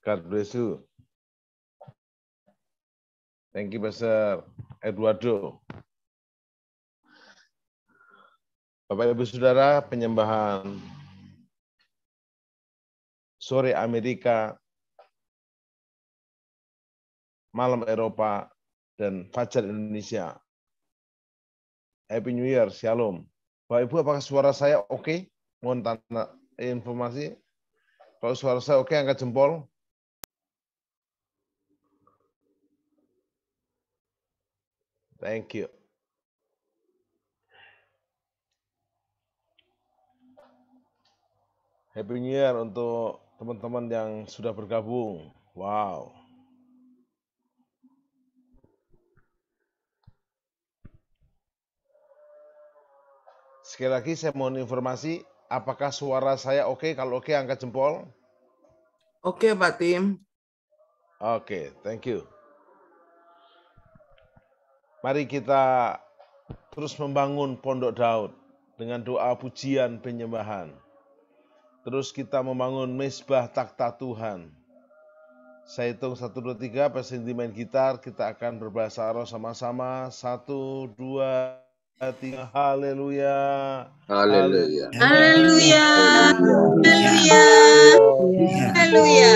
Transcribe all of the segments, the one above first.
God bless you. Thank you, Pastor Eduardo. Bapak Ibu Saudara, penyembahan sore Amerika, malam Eropa, dan fajar Indonesia. Happy New Year, Shalom. Bapak Ibu, apakah suara saya oke? Mohon tanya informasi. Kalau suara saya oke, angkat jempol. Thank you. Happy New Year untuk teman-teman yang sudah bergabung. Wow. Sekali lagi saya mohon informasi, apakah suara saya oke? Kalau oke, angkat jempol. Oke, Pak Tim. Oke, thank you. Mari kita terus membangun Pondok Daud dengan doa pujian penyembahan. Terus kita membangun mesbah takhta Tuhan. Saya hitung 1, 2, 3, pas Cindy main gitar, kita akan berbahasa roh sama-sama. 1, 2, 3, haleluya. Haleluya. Haleluya. Haleluya.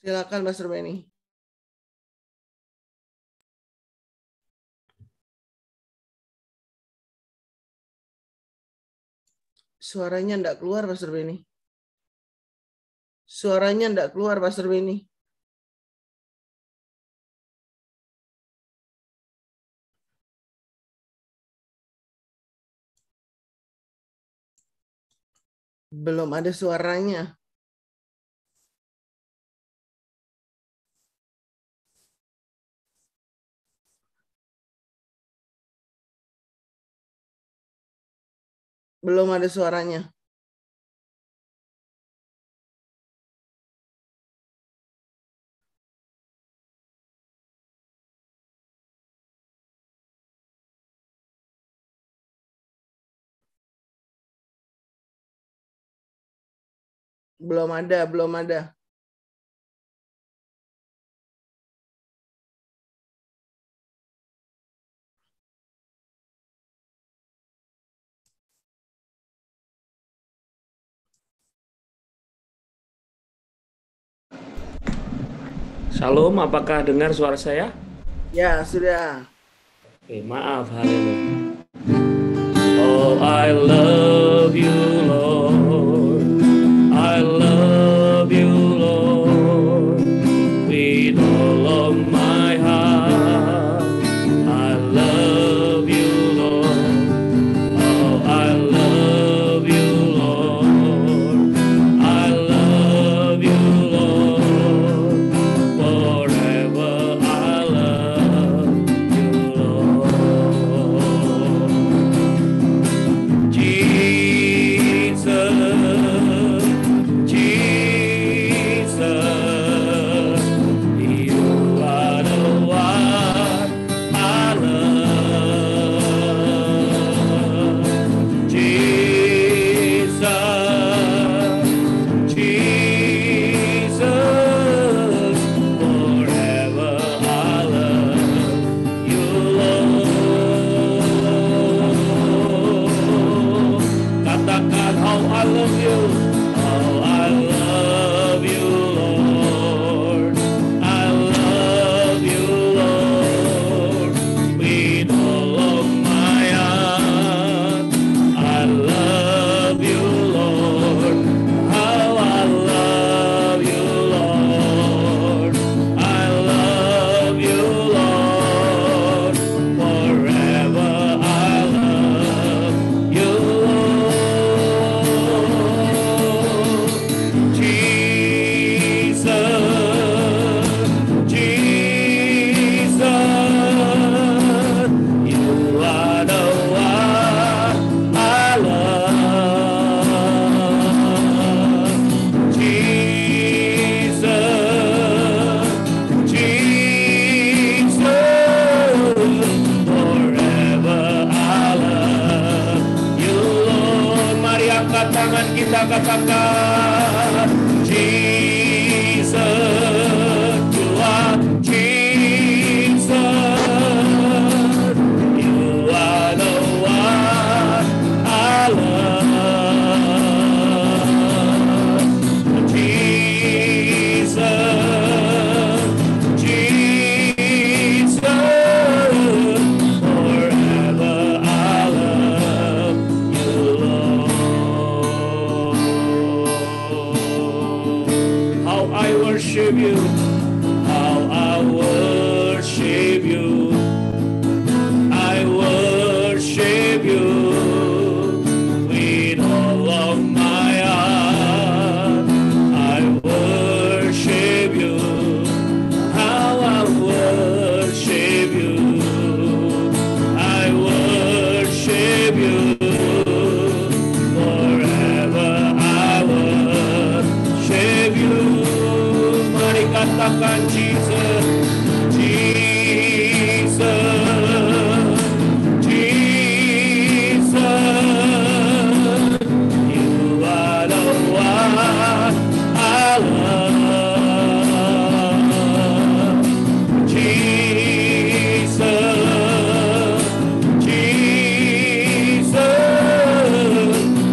Silakan Pastor Benny. Suaranya enggak keluar Pastor Benny. Suaranya enggak keluar Pastor Benny. Belum ada suaranya. Belum ada suaranya. Belum ada, belum ada. Shalom, apakah dengar suara saya? Ya, sudah. Oke, maaf, haleluya. Oh, I love you, Lord. I love you, Lord. With all of my heart. I love you, Lord. Oh, I love you, Lord. I love you, Lord. Forever I love you, Lord. Jesus, Jesus, you are the one I love. Jesus, Jesus, forever I love you, Lord. Katakan how I love you, how I love you, Lord. I love you, Lord, with all of my heart. I love you, Lord. How I love you, Lord. I love you, Lord. Forever I love you, Lord. Jesus, Jesus, you are the one I love. Jesus, Jesus, forever I love you, Lord. Mari angkat tangan kita, katakan Jesus, you are Jesus, you are the one I love. worship you. How I worship you. I worship you with all of my heart. I worship you. How I worship you. I worship you. Forever I worship you. Mari katakan Jesus, Jesus, Jesus. You are the one I love. Jesus, Jesus.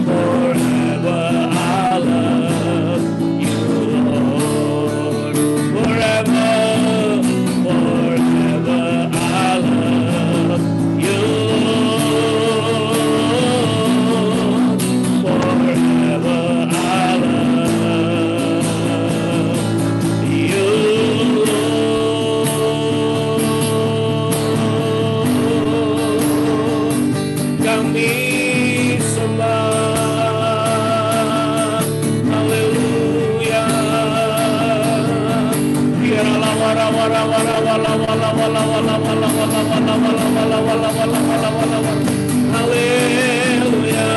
Forever I love you, Lord. Forever, forever I love you, Lord. Forever I love you, Lord. Kami sembah, haleluya. Biarlah wara wara wara wala wala wala wala wala wala wala wala wala wala wala wala wala wala. Haleluya.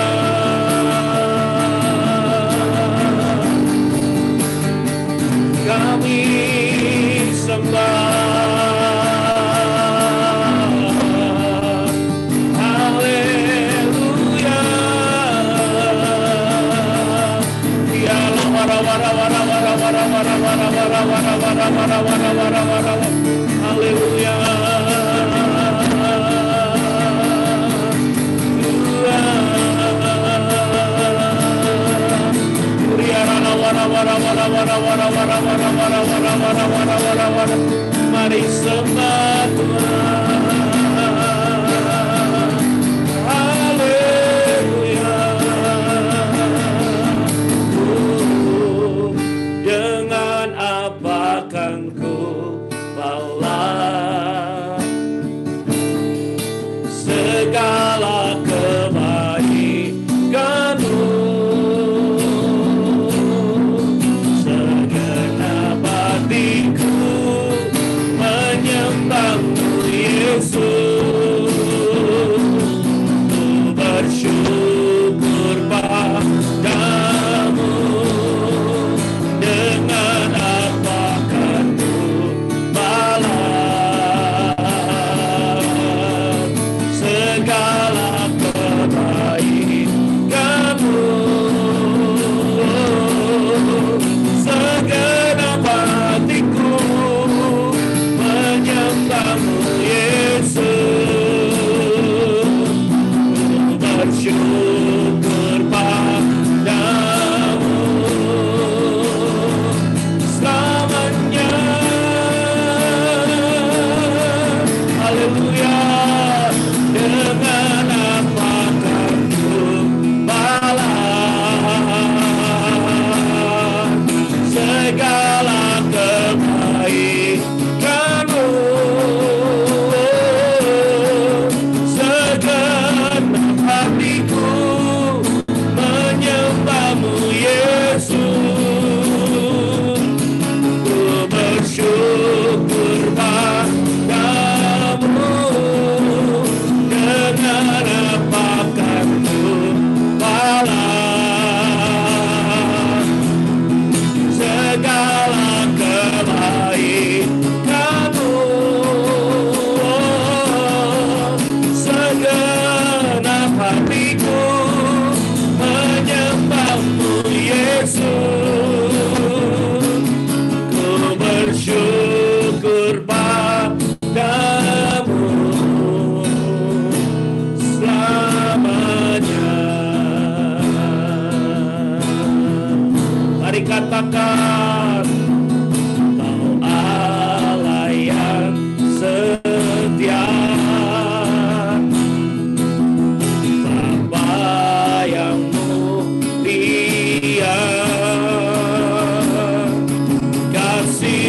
Kami sembah, haleluya. Biarlah wara wara wara wara wara wara wara wara wara wara wara wara wara wara. Haleluya. Mari sembah Tuhan. Haleluya. Dengan apa kan ku balas segala kebaikan-Mu. Segenap hatiku menyembah-Mu, Yesus. Ku bersyukur padamu. Dengan apa kan ku balas segala kebaikan-Mu. Segenap hatiku menyembah-Mu, Yesus. Ku bersyukur padamu selamanya. Haleluya. Dengan apa kan ku balas segala kebaikan-Mu. Segenap hatiku menyembah-Mu, Yesus. Ku bersyukur padamu. Dengan apa kan ku balas segala kebaikan-Mu. Segenap hatiku menyembah-Mu, Yesus. Ku bersyukur padamu selamanya. Mari katakan, Kau Allah yang setia, Bapa yang mulia, kasih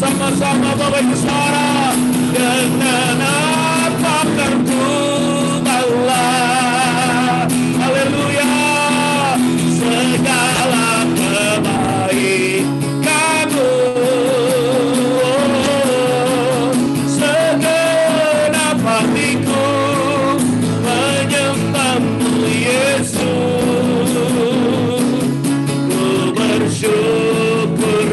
Sama-sama Bapak Ibu Saudara, dengan apa tertubalah, haleluya, segala kebaikan-Mu, segenap hatiku menyembah-Mu Yesus, ku bersyukur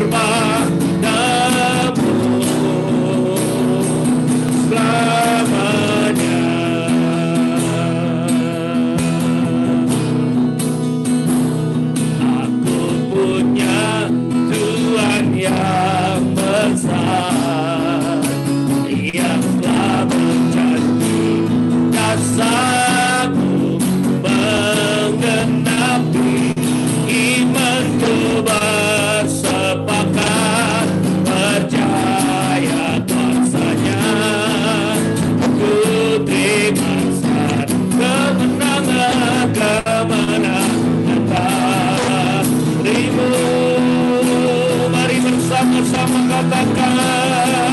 sama katakan,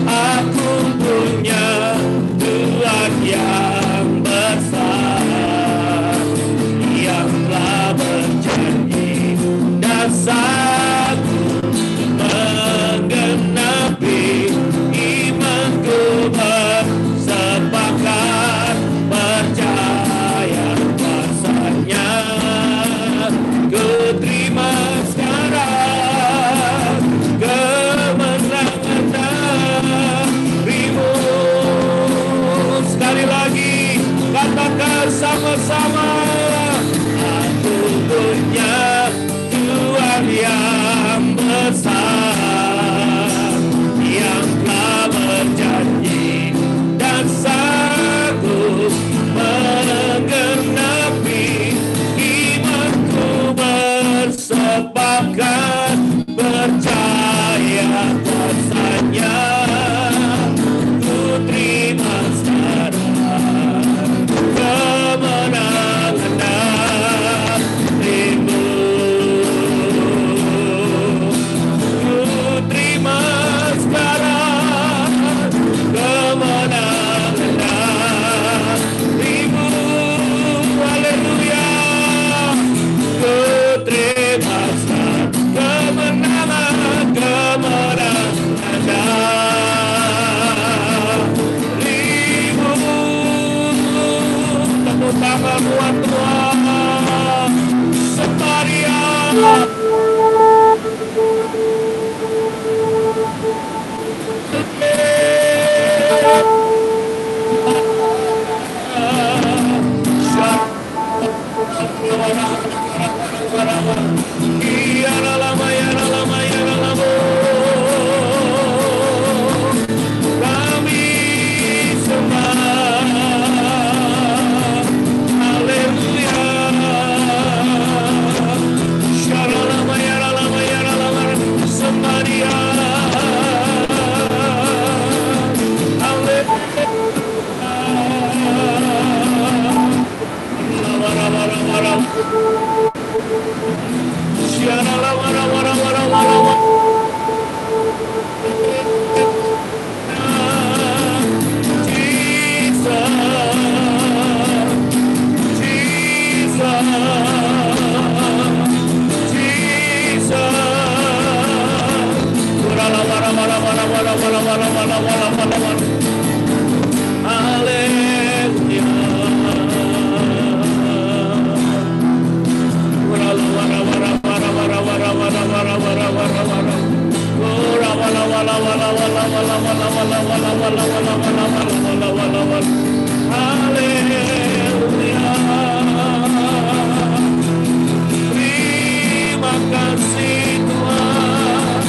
aku punya Tuhan yang besar, yang telah berjanji dan sanggup menggenapi imanku, bersepakat percaya kuasanya, ku terima sekarang sama-sama. Aku punya Tuhan yang Terima kasih Tuhan.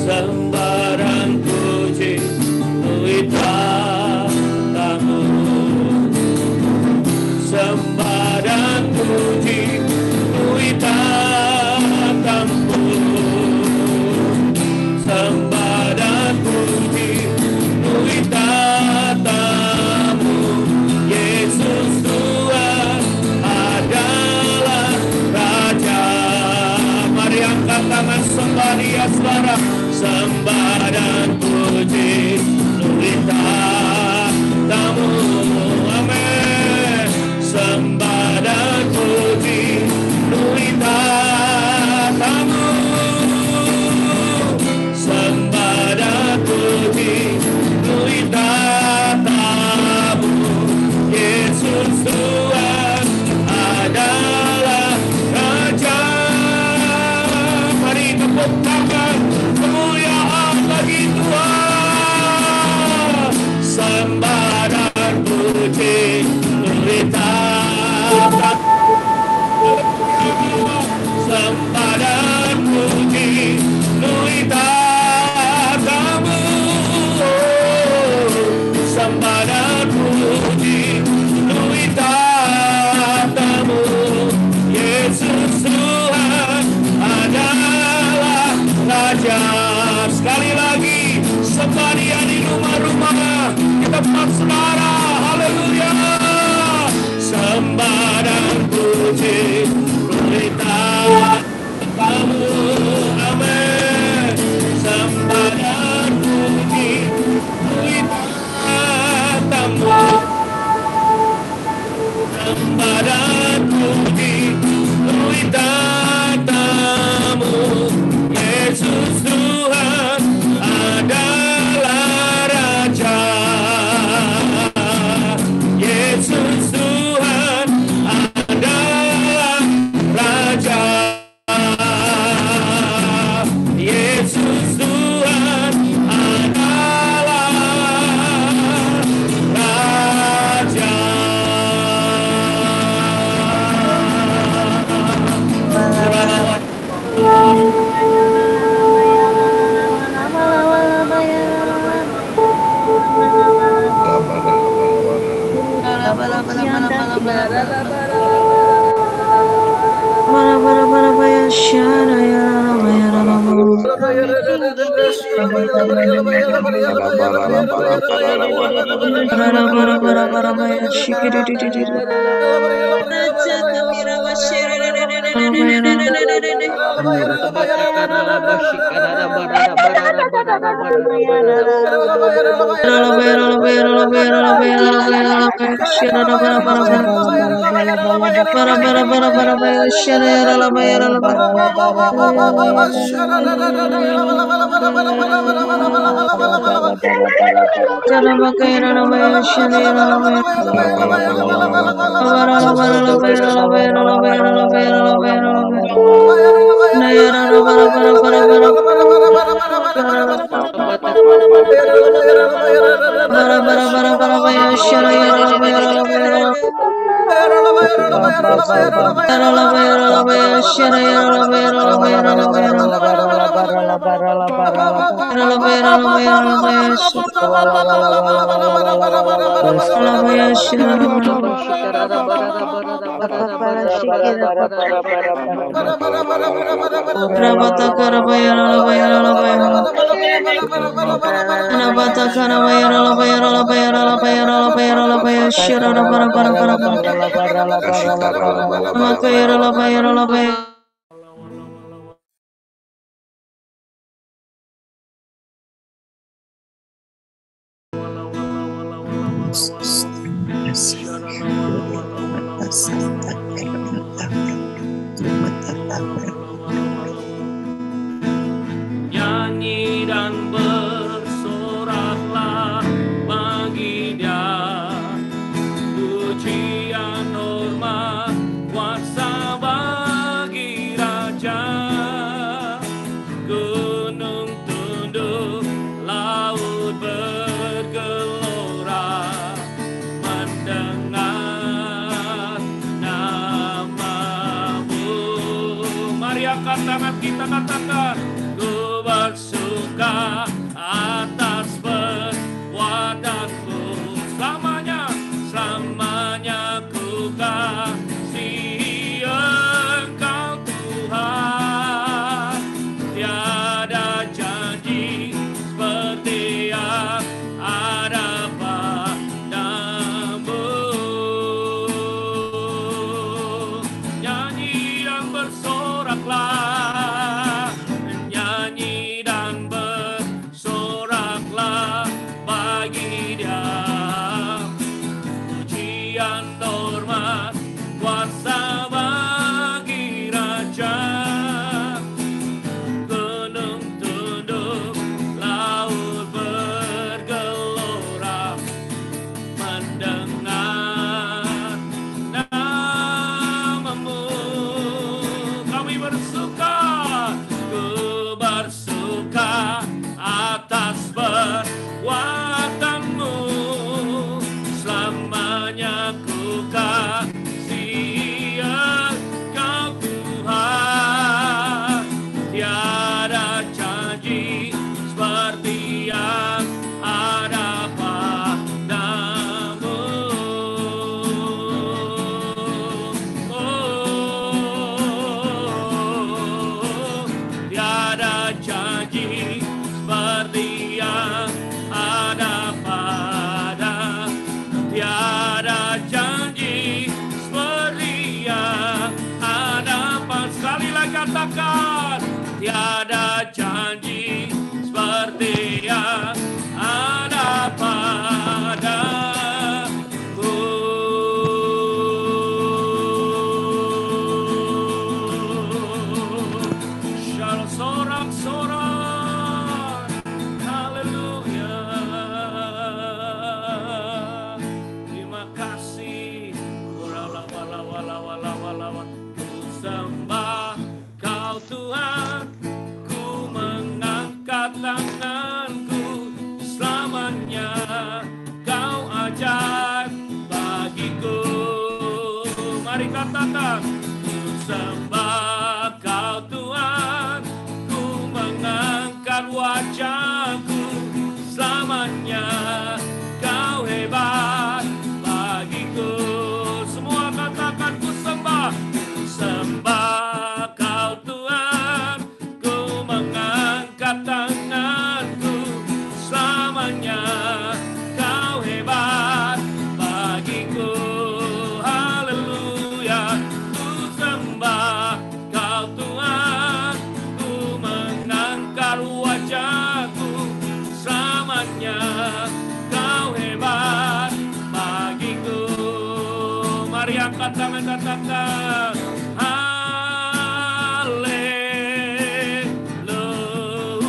Sembarang puji tatamu, sembarang puji tatamu, sembarang puji tatamu. Yesus Tuhan adalah Raja. Mari angkat tangan sembah suara. Sembarang puji tatamu, amin. Sembarang puji tatamu, sembarang puji tatamu. Yesus Tuhan adalah Raja. Mari tepuk tangan, kemuliaan bagi Tuhan. Sembarang puji tatamu, sembarang puji tatamu, sembarang puji tatamu. Yesus Tuhan adalah Raja. Sekali lagi, sembah Dia di rumah-rumah, di tempat saudara. Haleluya. Sembarang puji tatamu, amin. Sembarang puji tatamu, sembarang puji tatamu. Yesus Tuhan adalah Raja. Yesus Tuhan adalah Raja. Yesus Tuhan adalah Raja. Nyanyi dan bersoraklah bagi Dia, pujian hormat kuasa bagi Raja. Gunung tunduk, laut bergelora, mendengar nama-Mu. Mari angkat tangan kita katakan, ku bersuka atas perbuatanku, selamanya, selamanya ku kasihi Engkau Tuhan. Tiada janji seperti yang ada padamu. Nyanyi dan bersoraklah, nyanyi dan bersoraklah bagi Dia, pujian hormat kuasa bagi Raja. Gunung tunduk, laut bergelora, mendengar nama-Mu. Kami bersuka, ku bersuka atas perbuatan-Mu, selamanya ku kasihi Engkau Tuhan. Tiada janji seperti yang ada padamu. Tiada janji seperti yang ada pada. Tiada janji seperti yang ada pada. Sekali lagi katakan, tiada janji seperti yang ada padaku. Shalom, sorak-sorak, haleluya. Terima kasih. Wala-wala-wala-wala-wala. Ku sembah Kau Tuhan, ku mengangkat tanganku, selamanya Kau ajaib bagiku. Mari katakan, ku sembah Kau Tuhan, ku mengangkat wajahku, selamanya Kau hebat bagiku. Semua katakan, ku sembah Kau Tuhan, ku mengangkat tanganku, selamanya Kau hebat bagiku. Haleluya, ku sembah Kau Tuhan, ku mengangkat wajahku, selamanya Kau hebat bagiku. Mari angkat tangan katakan, haleluya,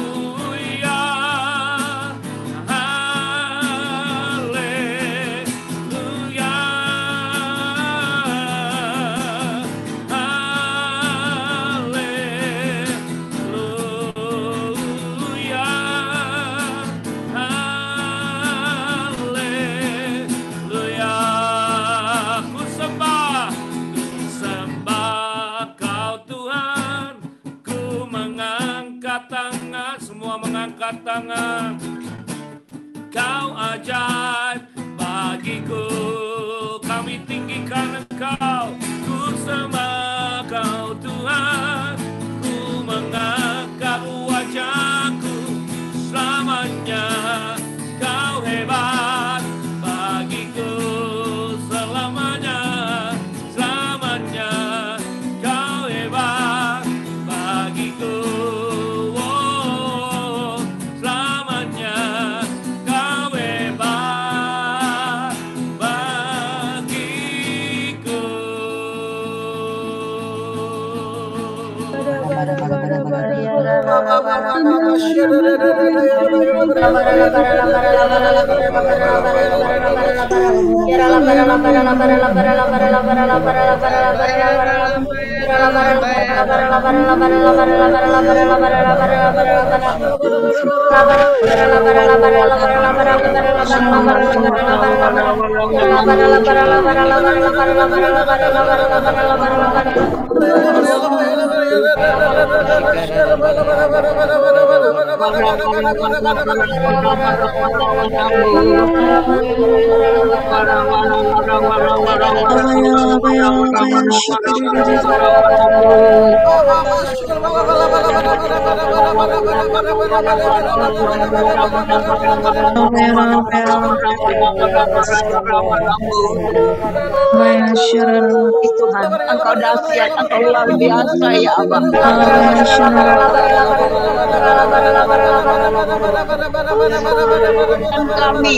haleluya, haleluya, haleluya. Ku sembah Kau Tuhan, ku mengangkat tangan. Semua mengangkat tangan. Kau ajaib bagiku, kami tinggikan Engkau. Ku sembah Kau Tuhan, ku mengangkat wajahku, selamanya Kau hebat bagiku. Selamanya, selamanya Kau hebat bagiku. Oh, selamanya Kau hebat Tuhan, Engkau dahsyat, Engkau luar biasa ya Allah. Kami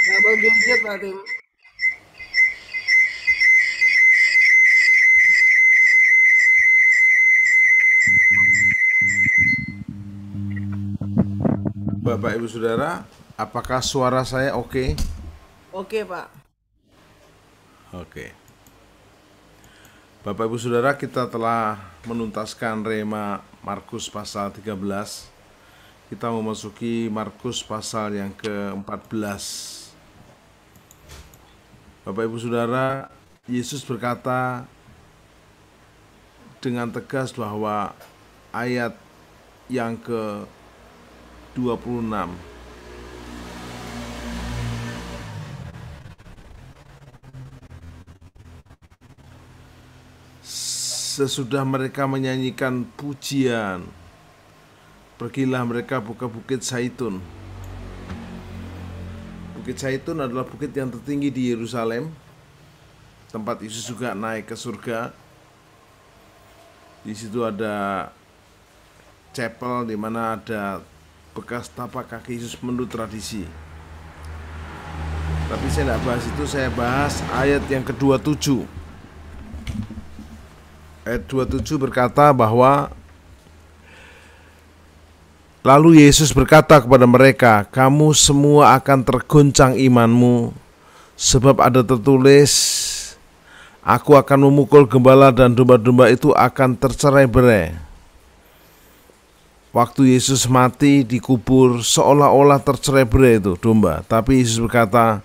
Double gadget Pak Tim. Bapak Ibu Saudara, apakah suara saya oke? Oke Pak. Oke. Bapak Ibu Saudara, kita telah menuntaskan rema Markus pasal 13. Kita memasuki Markus pasal yang ke-14. Bapak Ibu Saudara, Yesus berkata dengan tegas bahwa ayat yang ke-26 sesudah mereka menyanyikan pujian, pergilah mereka ke Bukit Zaitun. Bukit Zaitun adalah bukit yang tertinggi di Yerusalem, tempat Yesus juga naik ke surga. Di situ ada chapel di mana ada bekas tapak kaki Yesus menurut tradisi. Tapi saya tidak bahas itu, saya bahas ayat yang ke-27. Ayat 27 berkata bahwa lalu Yesus berkata kepada mereka, kamu semua akan tergoncang imanmu, sebab ada tertulis, aku akan memukul gembala dan domba-domba itu akan tercerai-berai. Waktu Yesus mati dikubur seolah-olah tercerai-berai itu domba. Tapi Yesus berkata,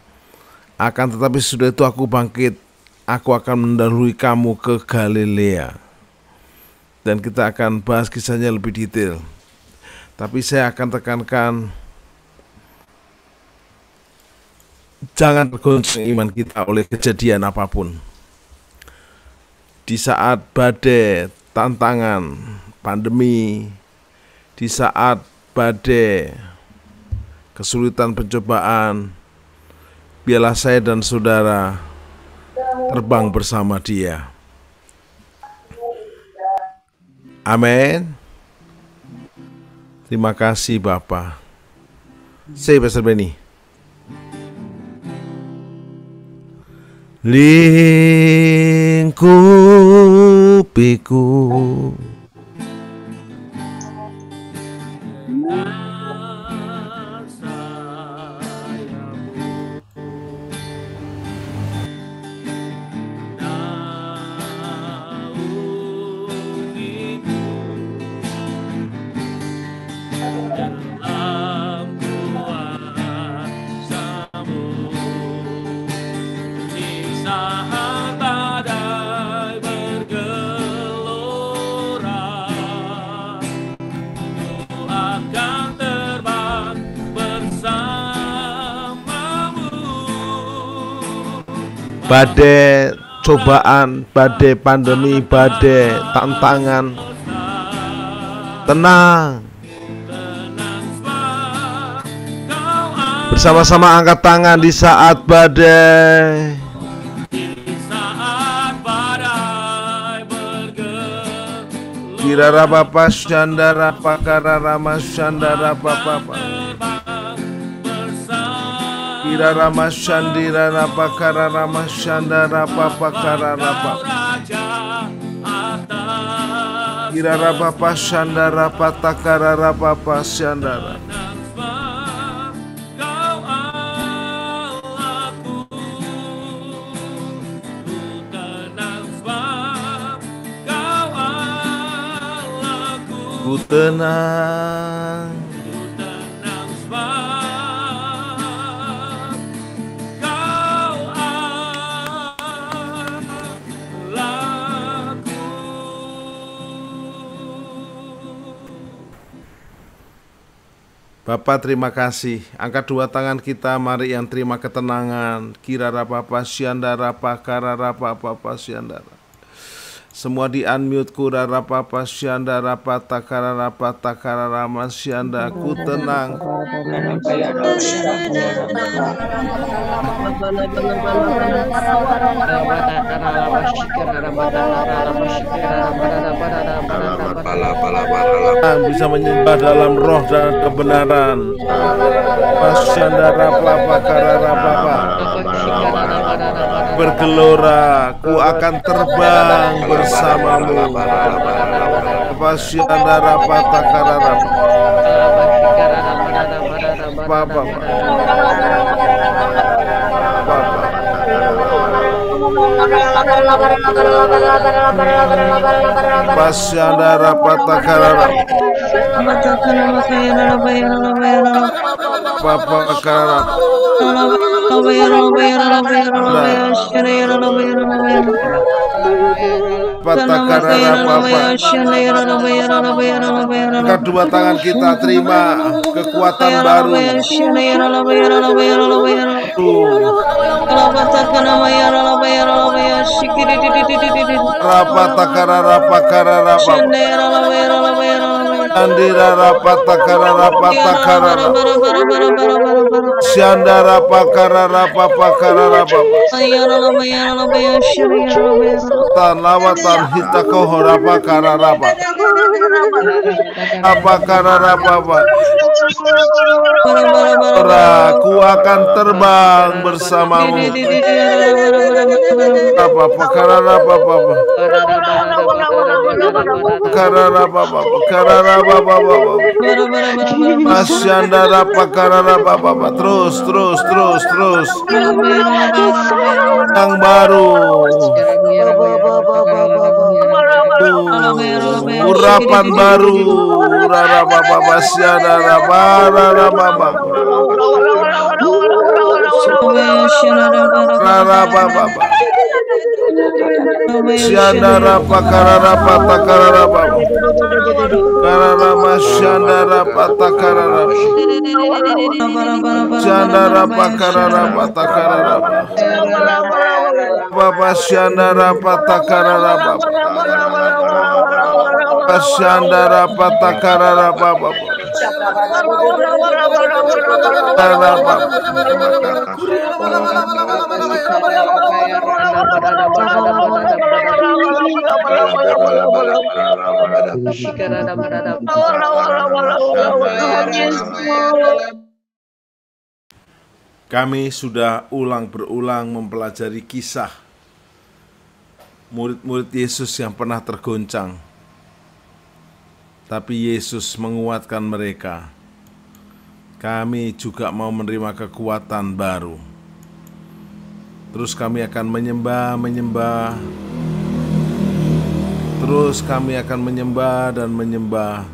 akan tetapi sudah itu aku bangkit, aku akan mendahului kamu ke Galilea. Dan kita akan bahas kisahnya lebih detail. Tapi saya akan tekankan, jangan tergoncang iman kita oleh kejadian apapun. Di saat badai, tantangan, pandemi, di saat badai, kesulitan, pencobaan, biarlah saya dan saudara terbang bersama Dia. Amin. Terima kasih Bapa. Say Pastor Benny. Lingkupiku saat badai bergerak. badai cobaan, badai pandemi, badai tantangan. Tenang. Bersama-sama angkat tangan di saat badai. Kirara Bapa Syandara Pakara Rama Syandara Bapa Kirara Rama Syandira Pakara Rama Syandara Bapa Karara Bapa Kirara Bapa Syandara Patakara Bapa Syandara. Ku tenang, Kau Allahku. Bapa terima kasih. Angkat dua tangan kita, mari yang terima ketenangan. Kirara Bapa Syandara Pakara Bapa Syandara. Semua di unmute. Kurara Papa Syandara Patakara Patakara Rama Syanda. Ku tenang. Bisa menyembah dalam roh dan kebenaran. Pasyandara Pakara Papa. Bergelora, ku akan terbang bersamamu. Pasyandara Patakara Papa. Pasyandara Patakara Papa Kara Patakara Papa. Kedua tangan kita terima kekuatan baru. Rapatakara Rapakara Rapa Andira Rapatakara Rapatakara Syandara Pakara Rapapakara Rapa Tanawatan Hitakoho Rapakara Rapa Apakara Rapapa. Aku akan terbang bersamamu. Apakara Rapapa Karara Baba Karara Baba Asyandara Pakara Baba. Terus yang baru, urapan baru. Rara Baba Asyandara Rara Baba Rara Baba Syandara Pakara Patakara Baba Karara Masyandara Patakara Syandara Pakara Patakara Baba Syandara Patakara Baba Syandara Patakara Baba Kami sudah berulang mempelajari kisah murid-murid Yesus yang pernah tergoncang. Tapi Yesus menguatkan mereka. Kami juga mau menerima kekuatan baru. Terus kami akan menyembah. Terus kami akan menyembah dan menyembah.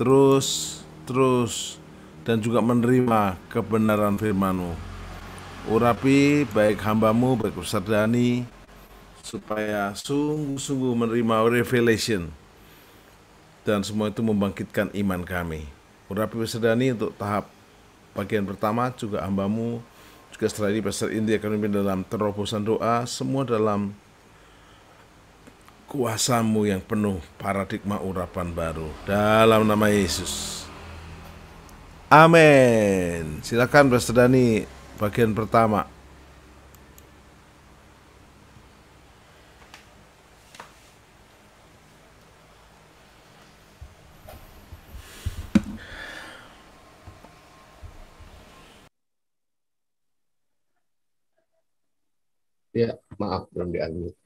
Terus dan juga menerima kebenaran firman-Mu. Urapi baik hamba-Mu, baik Ustaz Dani, supaya sungguh-sungguh menerima revelation. Dan semua itu membangkitkan iman kami. Urapi Ustaz Dani untuk tahap bagian pertama, juga hamba-Mu, juga Juga setelah ini Pastor Indi akan memimpin dalam terobosan doa, semua dalam kuasa-Mu yang penuh paradigma urapan baru. Dalam nama Yesus. Amin. Silakan Pastor Dani, bagian pertama. Ya, maaf belum di-unmute.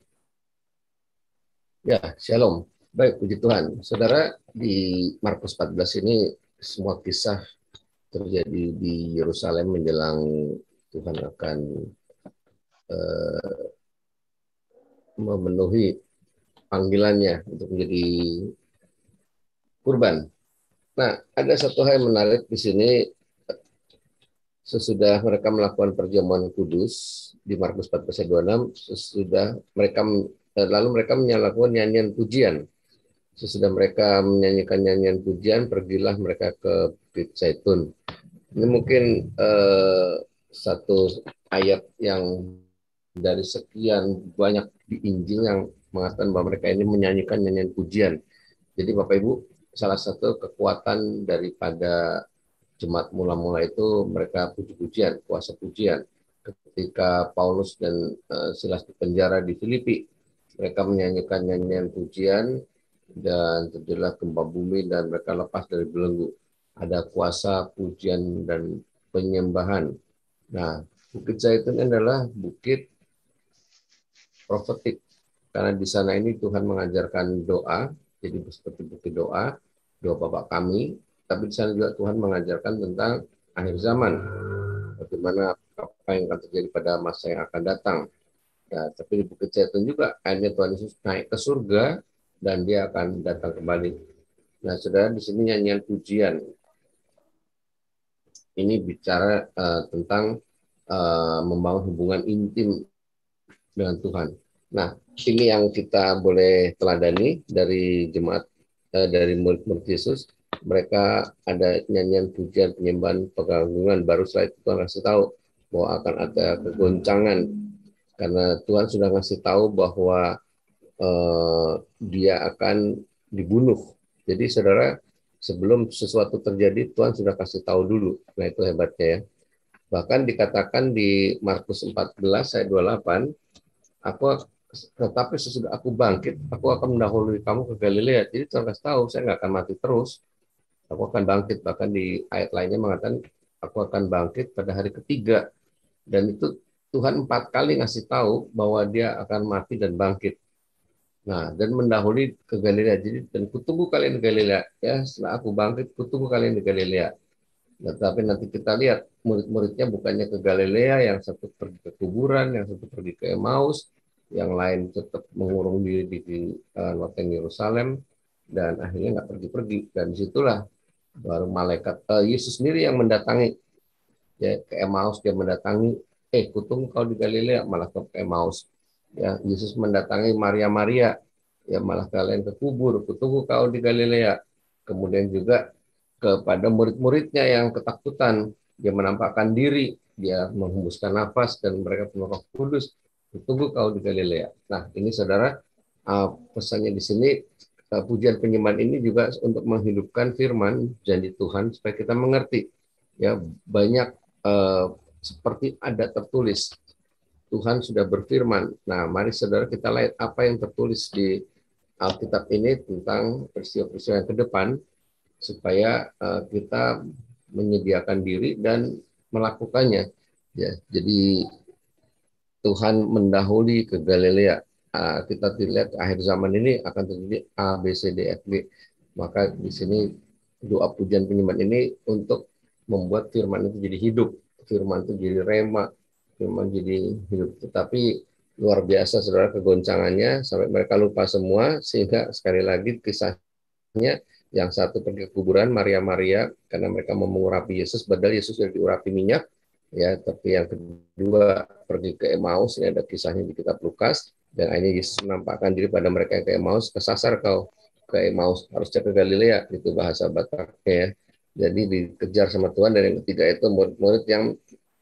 Ya, shalom. Baik, puji Tuhan. Saudara, di Markus 14 ini semua kisah terjadi di Yerusalem menjelang Tuhan akan memenuhi panggilannya untuk menjadi kurban. Nah, ada satu hal yang menarik di sini. Sesudah mereka melakukan perjamuan kudus di Markus 14 ayat 26, sesudah mereka lalu mereka melakukan nyanyian pujian. Sesudah mereka menyanyikan nyanyian pujian, pergilah mereka ke Bukit Zaitun. Ini mungkin satu ayat yang dari sekian banyak di Injil yang mengatakan bahwa mereka ini menyanyikan nyanyian pujian. Jadi Bapak Ibu, salah satu kekuatan daripada jemaat mula-mula itu mereka puji-pujian, kuasa pujian. Ketika Paulus dan Silas di penjara di Filipi, mereka menyanyikan nyanyian pujian dan terjadilah gempa bumi dan mereka lepas dari belenggu. Ada kuasa pujian dan penyembahan. Nah, Bukit Zaitun adalah bukit profetik. Karena di sana ini Tuhan mengajarkan doa, jadi seperti bukit doa, doa Bapa kami. Tapi di sana juga Tuhan mengajarkan tentang akhir zaman, bagaimana apa yang akan terjadi pada masa yang akan datang. Nah, tapi di Bukit Zaitun juga akhirnya Tuhan Yesus naik ke surga dan dia akan datang kembali. Nah, saudara, di sini nyanyian pujian ini bicara tentang membangun hubungan intim dengan Tuhan. Nah, ini yang kita boleh teladani dari jemaat, dari murid-murid Yesus. Mereka ada nyanyian pujian, penyembahan, pengagungan. Baru setelah itu Tuhan kasih tahu bahwa akan ada kegoncangan karena Tuhan sudah ngasih tahu bahwa dia akan dibunuh. Jadi saudara, sebelum sesuatu terjadi Tuhan sudah kasih tahu dulu. Nah, itu hebatnya ya. Bahkan dikatakan di Markus 14 ayat 28, tetapi sesudah aku bangkit, aku akan mendahului kamu ke Galilea. Jadi Tuhan kasih tahu, saya nggak akan mati terus. Aku akan bangkit, bahkan di ayat lainnya mengatakan aku akan bangkit pada hari ketiga. Dan itu Tuhan 4 kali ngasih tahu bahwa dia akan mati dan bangkit. Nah, dan mendahului ke Galilea. Jadi, dan kutunggu kalian di Galilea. Ya, setelah aku bangkit, kutunggu kalian di Galilea. Nah, tapi nanti kita lihat murid-muridnya bukannya ke Galilea, yang satu pergi ke kuburan, yang satu pergi ke Emmaus, yang lain tetap mengurung diri di loteng Yerusalem, dan akhirnya nggak pergi-pergi. Dan disitulah baru malaikat Yesus sendiri yang mendatangi ya ke Emmaus. Dia mendatangi, kutunggu kau di Galilea, malah ke Emmaus. Ya, Yesus mendatangi Maria, ya malah kalian ke kubur, kutunggu kau di Galilea. Kemudian juga kepada murid-muridnya yang ketakutan, dia menampakkan diri, dia menghembuskan nafas dan mereka penuh Roh Kudus, kutunggu kau di Galilea. Nah, ini saudara, pesannya di sini. Pujian penyembahan ini juga untuk menghidupkan firman janji Tuhan supaya kita mengerti ya, banyak seperti ada tertulis Tuhan sudah berfirman. Nah, mari saudara kita lihat apa yang tertulis di Alkitab ini tentang peristiwa-peristiwa yang ke depan supaya kita menyediakan diri dan melakukannya ya. Jadi Tuhan mendahului ke Galilea. Kita lihat akhir zaman ini akan terjadi A, B, C, D, F, G. Maka di sini doa pujian penyembahan ini untuk membuat firman itu jadi hidup. Firman itu jadi rema. Firman jadi hidup. Tetapi luar biasa saudara kegoncangannya sampai mereka lupa semua. Sehingga sekali lagi kisahnya yang satu pergi ke kuburan Maria karena mereka mau mengurapi Yesus. Padahal Yesus sudah diurapi minyak. Ya, tapi yang kedua pergi ke Emmaus. Ini ada kisahnya di kitab Lukas. Dan akhirnya Yesus menampakkan diri pada mereka yang ke Emmaus, kesasar kau ke Emmaus, harusnya ke Galilea, itu bahasa Bataknya ya. Jadi dikejar sama Tuhan. Dan yang ketiga itu murid-murid yang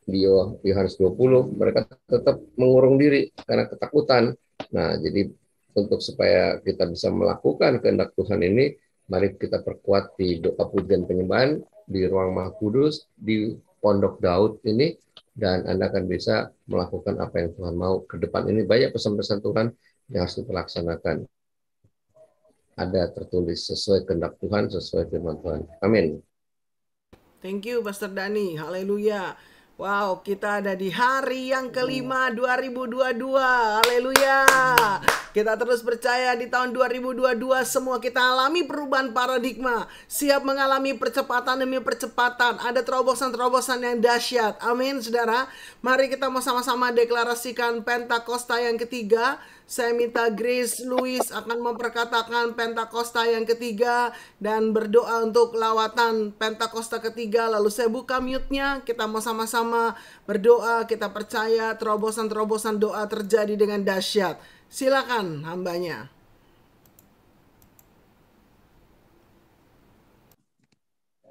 di Yohanes 20, mereka tetap mengurung diri karena ketakutan. Nah, jadi untuk supaya kita bisa melakukan kehendak Tuhan ini, mari kita perkuat di doa pujian penyembahan, di ruang Maha Kudus, di Pondok Daud ini, dan Anda akan bisa melakukan apa yang Tuhan mau. Ke depan ini banyak pesan-pesan Tuhan yang harus dilaksanakan. Ada tertulis sesuai kehendak Tuhan, sesuai firman Tuhan. Amin. Thank you Pastor Dani. Haleluya. Wow, kita ada di hari yang kelima 2022. Haleluya. Kita terus percaya di tahun 2022 semua kita alami perubahan paradigma. Siap mengalami percepatan demi percepatan. Ada terobosan-terobosan yang dahsyat. Amin, saudara. Mari kita mau sama-sama deklarasikan Pentakosta yang ketiga. Saya minta Grace Louis akan memperkatakan Pentakosta yang ketiga dan berdoa untuk lawatan Pentakosta ketiga. Lalu saya buka mute-nya, kita mau sama-sama berdoa. Kita percaya terobosan-terobosan doa terjadi dengan dahsyat. Silakan hambanya.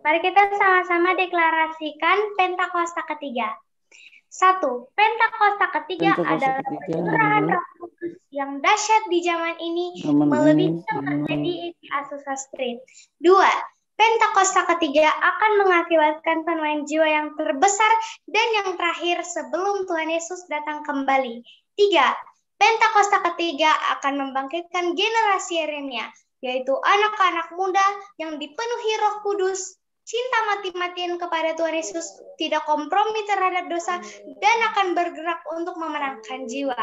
Mari kita sama-sama deklarasikan Pentakosta ketiga. 1. Pentakosta ketiga adalah pencurahan Roh Kudus yang dahsyat di zaman ini melebihi yang terjadi di Azusa Street. 2. Pentakosta ketiga akan mengakibatkan penuaian jiwa yang terbesar dan yang terakhir sebelum Tuhan Yesus datang kembali. 3. Pentakosta ketiga akan membangkitkan generasi Yeremia, yaitu anak-anak muda yang dipenuhi Roh Kudus, cinta mati-matian kepada Tuhan Yesus, tidak kompromi terhadap dosa, dan akan bergerak untuk memenangkan jiwa.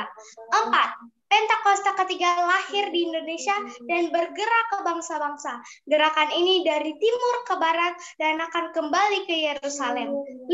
4. Pentakosta ketiga lahir di Indonesia dan bergerak ke bangsa-bangsa. Gerakan ini dari timur ke barat dan akan kembali ke Yerusalem. 5.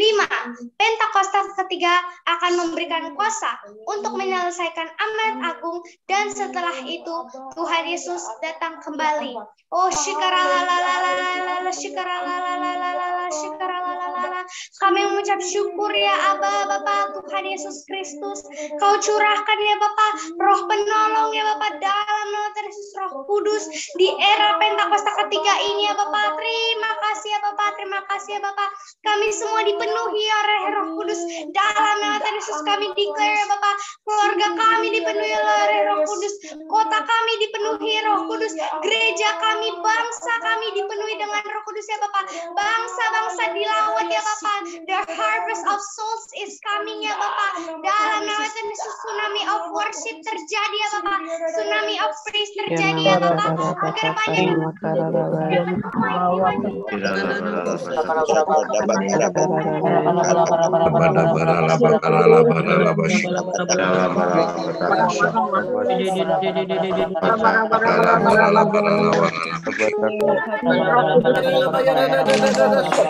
Pentakosta ketiga akan memberikan kuasa untuk menyelesaikan amanat agung, dan setelah itu Tuhan Yesus datang kembali. Oh, shikaralalala, shikaralalala, shikaralalala. Kami mengucap syukur ya Aba, Bapa Tuhan Yesus Kristus. Kau curahkan ya Bapa Roh penolong ya Bapa dalam nama Tuhan Yesus, Roh Kudus di era Pentakosta ketiga ini ya Bapa. Terima kasih ya Bapa, terima kasih ya Bapa. Kami semua dipenuhi oleh Roh Kudus dalam nama Tuhan Yesus. Kami declare ya Bapa, keluarga kami dipenuhi oleh Roh Kudus, kota kami dipenuhi Roh Kudus, gereja kami, bangsa kami dipenuhi dengan Roh Kudus ya Bapa. Bangsa-bangsa dilawat ya Bapa. The harvest of souls is coming ya Bapa. Dalam nama Tuhan Yesus, tsunami of worship terjadi ya Bapa. Tsunami of praise terjadi ya Bapa. Agar banyak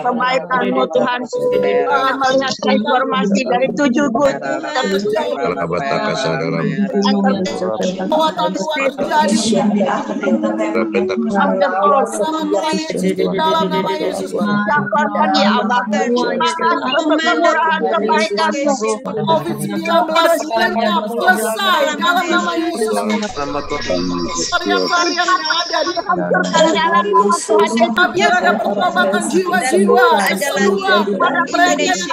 kebaikan-Mu Tuhan, melihat transformasi dari 7 bulan dalam nama Yesus. Campurkan ya Allah, kemurahan kebaikan-Mu. COVID-19 lenyap, selesai dalam nama Yesus. Varian-varian yang ada di kami ada pertobatan jiwa-jiwa semua mereka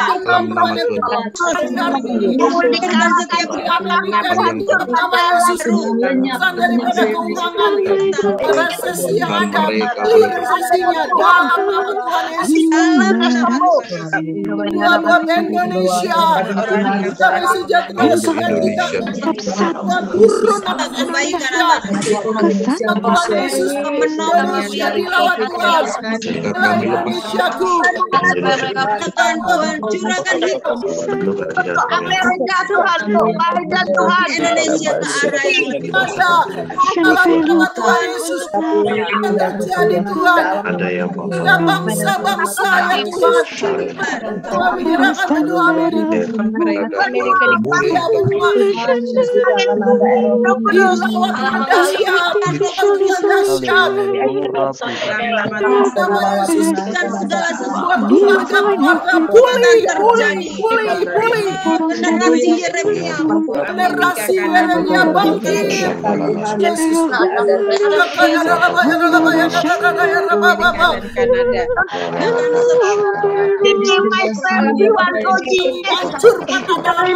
memulihkan setiap nama Yesus daripada keuangan resesi yang ada, resesinya dalam nama Tuhan Yesus. Buat Indonesia kami sejahtera sukacita Tuhan turun atas Indonesia. Tuhan Yesus Indonesia dilawat Tuhan, Indonesiaku Tuhan, curahkan Amerika Tuhan, Biden Tuhan, Indonesia ke arah yang lebih ada dalam nama Tuhan Yesus yang terjadi Tuhan. Ya bangsa-bangsa ya Tuhan, kami menyerahkan kedua Amerika dilawat dahsyat dahsyat. Nama Yesus, dan segala buat sesuatu keluarga pulih, generasi Yeremia generasi Yeremia bangkit. Yesus, hancur patah dalam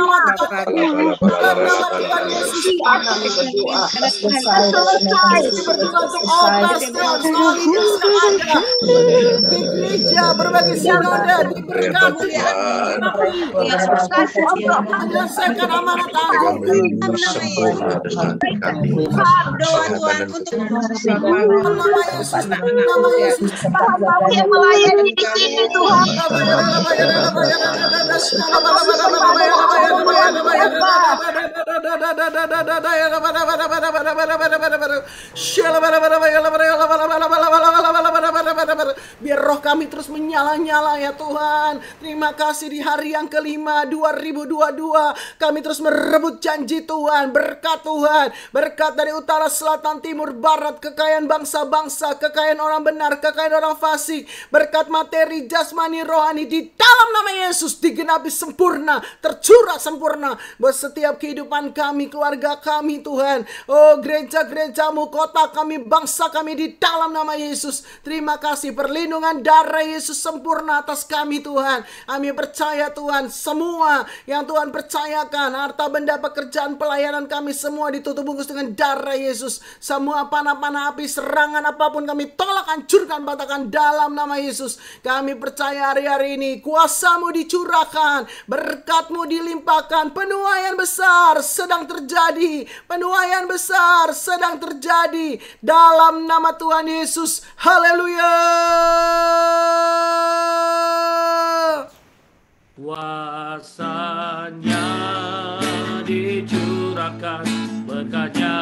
nama Tuhan Yesus. Berdoa untuk all pastors, all leaders yang ada di gereja, berbagai sinode diberkati, menyelesaikan amanat Tuhan. doa Tuhan untuk Nama Yesus, nama Yesus. Melayani di sini Tuhan. Biar roh kami terus menyala-nyala ya Tuhan. Terima kasih di hari yang kelima 2022. Kami terus merebut janji Tuhan, berkat Tuhan, berkat dari utara, selatan, timur, barat, kekayaan bangsa-bangsa, kekayaan orang benar, kekayaan orang fasik, berkat materi, jasmani, rohani di dalam nama Yesus digenapi sempurna, tercurah sempurna buat setiap kehidupan kami, keluarga kami Tuhan. Oh, gereja-gerejamu, kota kami, bangsa kami di dalam nama Yesus. Terima kasih perlindungan darah Yesus sempurna atas kami Tuhan. Kami percaya Tuhan, semua yang Tuhan percayakan, harta benda, pekerjaan, pelayanan kami semua ditutup bungkus dengan darah Yesus. Semua panah-panah api, serangan apapun kami tolak, hancurkan, patahkan dalam nama Yesus. Kami percaya hari-hari ini kuasa-Mu dicurahkan, berkat-Mu dilimpahkan, penuaian besar sedang terjadi, penuaian besar sedang terjadi dalam nama Tuhan Yesus. Haleluya. Kuasanya dicurahkan, berkatnya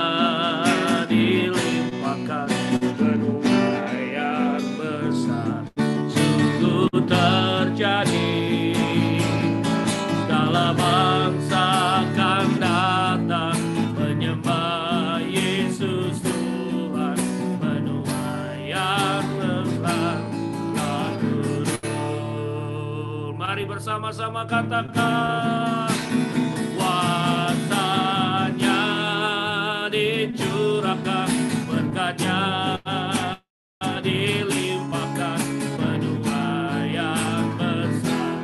dilimpahkan, penuaian besar sungguh terjadi. Segala bangsa akan datang menyembah Yesus Tuhan, penuaian besar telah turun. Mari bersama-sama katakan, kuasanya dicurahkan, berkatnya dilimpahkan, penuaian besar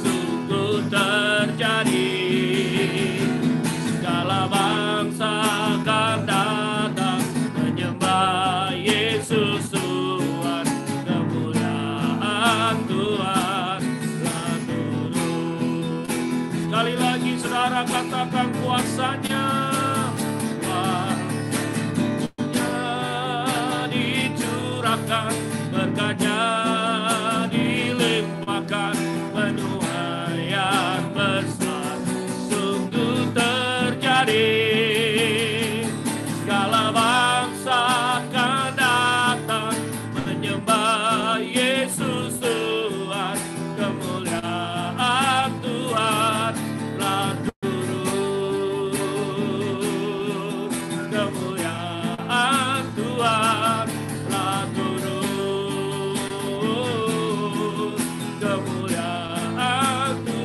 sungguh terjadi. Segala bangsa akan datang menyembah Yesus Tuhan, kemuliaan Tuhan telah turun. Sekali lagi saudara katakan, kuasanya dicurahkan, berkatnya dilimpahkan, penuaian besar sungguh terjadi. Segala bangsa akan datang menyembah Yesus Tuhan, kemuliaan Tuhan telah turun, kemuliaan Tuhan telah turun, kemuliaan Tuhan telah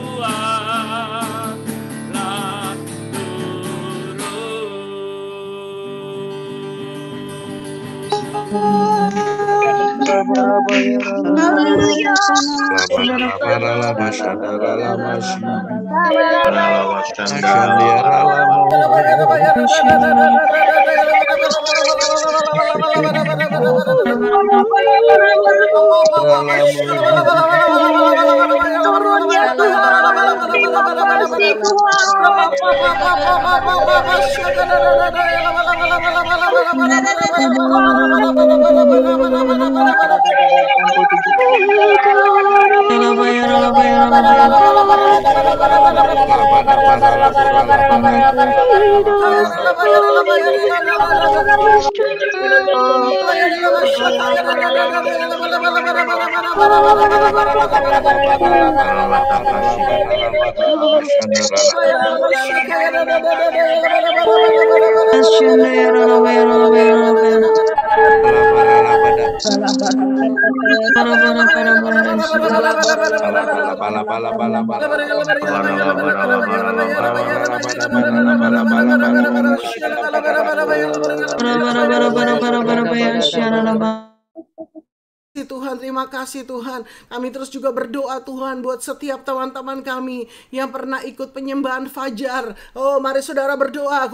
Tuhan, terima kasih Tuhan. Kami terus juga berdoa Tuhan buat setiap teman-teman kami yang pernah ikut penyembahan fajar. Oh, mari saudara berdoa.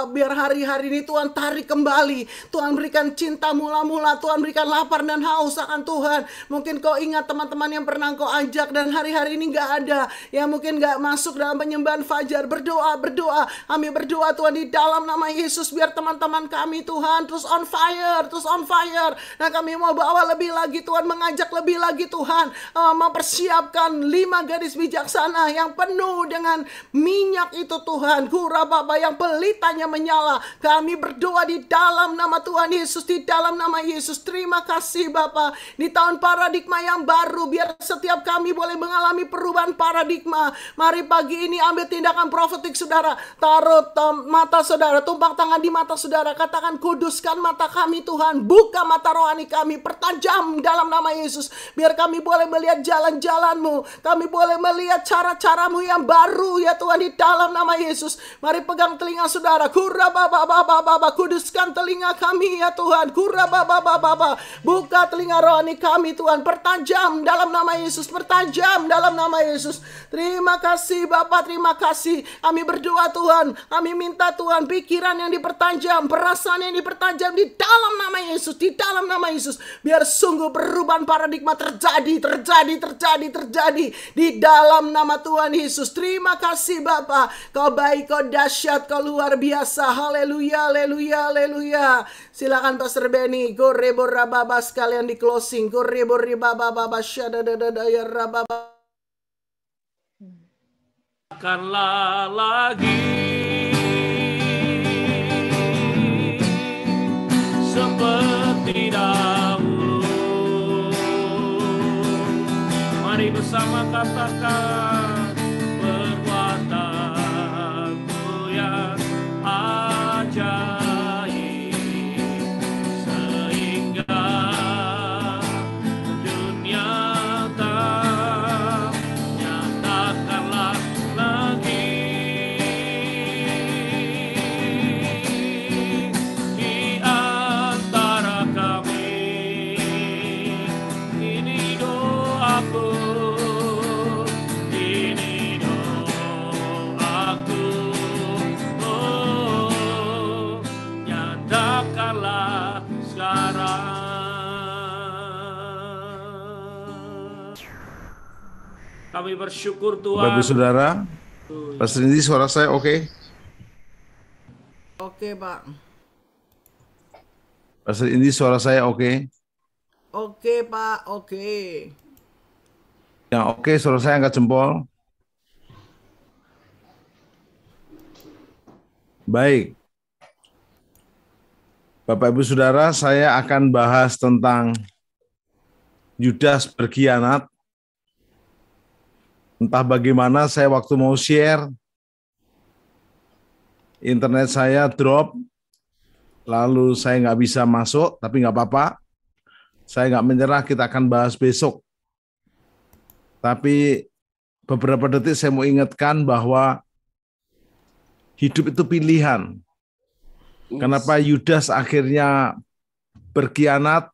Biar hari-hari ini Tuhan tarik kembali. Tuhan berikan cinta mula-mula. Tuhan berikan lapar dan haus akan Tuhan. Mungkin kau ingat teman-teman yang pernah kau ajak dan hari-hari ini gak ada. Yang mungkin gak masuk dalam penyembahan fajar. Berdoa. Kami berdoa Tuhan di dalam nama Yesus. Biar teman-teman kami Tuhan terus on fire. Nah, kami mau bawa lebih lagi Tuhan, mengajak lebih lagi Tuhan, mempersiapkan 5 gadis bijaksana yang penuh dengan minyak itu Tuhan, Kurababa yang pelitanya menyala. Kami berdoa di dalam nama Tuhan Yesus, di dalam nama Yesus. Terima kasih Bapa, di tahun paradigma yang baru, biar setiap kami boleh mengalami perubahan paradigma. Mari pagi ini ambil tindakan profetik saudara, taruh mata saudara, tumpang tangan di mata saudara, katakan kuduskan mata kami Tuhan, buka mata rohani kami, pertajam dalam nama Yesus, biar kami boleh melihat jalan-jalan-Mu, kami boleh melihat cara-cara-Mu yang baru ya Tuhan, di dalam nama Yesus. Mari pegang telinga saudara, Kurababa, kuduskan telinga kami ya Tuhan, Kurababa, buka telinga rohani kami Tuhan, pertajam dalam nama Yesus, pertajam dalam nama Yesus. Terima kasih Bapa, terima kasih. Kami berdoa Tuhan, kami minta Tuhan pikiran yang dipertajam, perasaan yang dipertajam di dalam nama Yesus, di dalam nama Yesus. Biar sungguh perubahan paradigma terjadi di dalam nama Tuhan Yesus. Terima kasih Bapa, Kau baik, Kau dahsyat, Kau luar biasa. Haleluya, haleluya, haleluya. Silakan Pastor Benny, gorebor rababa sekalian di closing. Gorebor ribaba syadadadada ya rababa. Akanlah lagi seperti dahulu. Mari bersama katakan perbuatanmu yang ajaib, sehingga dunia tak nyatakanlah lagi di antara kami. Ini doaku, ini doaku, oh, nyatakanlah sekarang. Kami bersyukur Tuhan. Bapak Saudara, Pastor Indi, suara saya oke? Oke Pak. Pastor Indi, suara saya oke? Oke Pak, oke. Yang oke, suara saya angkat jempol. Baik. Bapak Ibu Saudara, saya akan bahas tentang Yudas berkhianat. Entah bagaimana saya waktu mau share, internet saya drop, lalu saya nggak bisa masuk, tapi nggak apa-apa. Saya nggak menyerah, kita akan bahas besok. Tapi beberapa detik saya mau ingatkan bahwa hidup itu pilihan. Kenapa Yudas akhirnya berkhianat?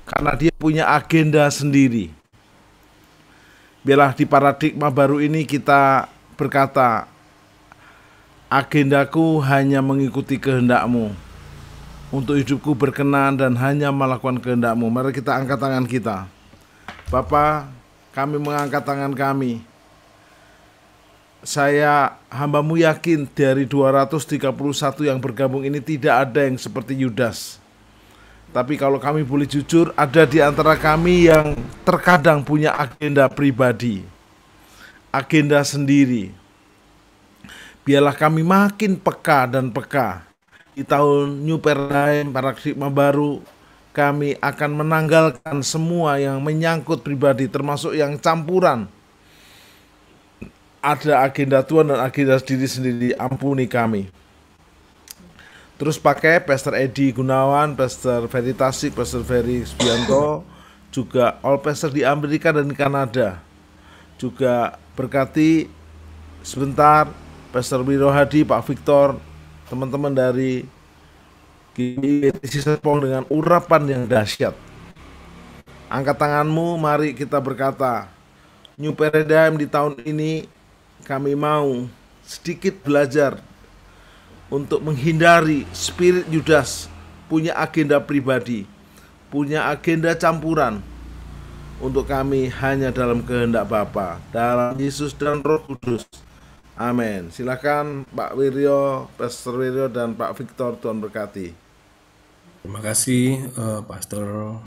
Karena dia punya agenda sendiri. Biarlah di paradigma baru ini kita berkata, agendaku hanya mengikuti kehendak-Mu. Untuk hidupku berkenan dan hanya melakukan kehendak-Mu. Mari kita angkat tangan kita. Bapa, kami mengangkat tangan kami. Saya hamba-Mu yakin dari 231 yang bergabung ini tidak ada yang seperti Yudas. Tapi kalau kami boleh jujur, ada di antara kami yang terkadang punya agenda pribadi, agenda sendiri. Biarlah kami makin peka dan peka. Di tahun New Paradigm, paradigma baru, kami akan menanggalkan semua yang menyangkut pribadi, termasuk yang campuran. Ada agenda Tuhan dan agenda diri sendiri, ampuni kami. Terus pakai Pastor Edi Gunawan, Pastor Ferry Tasik, Pastor Ferry Subianto, juga all pastor di Amerika dan di Kanada. Juga berkati sebentar Pastor Wiro Hadi, Pak Victor, teman-teman dari GBI Serpong dengan urapan yang dahsyat. Angkat tanganmu, mari kita berkata, New Paradigm di tahun ini kami mau sedikit belajar untuk menghindari spirit Yudas, punya agenda pribadi, punya agenda campuran. Untuk kami hanya dalam kehendak Bapa, dalam Yesus dan Roh Kudus. Amin. Silakan Pak Wiryo, Pastor Wiryo dan Pak Victor, Tuhan berkati. Terima kasih Pastor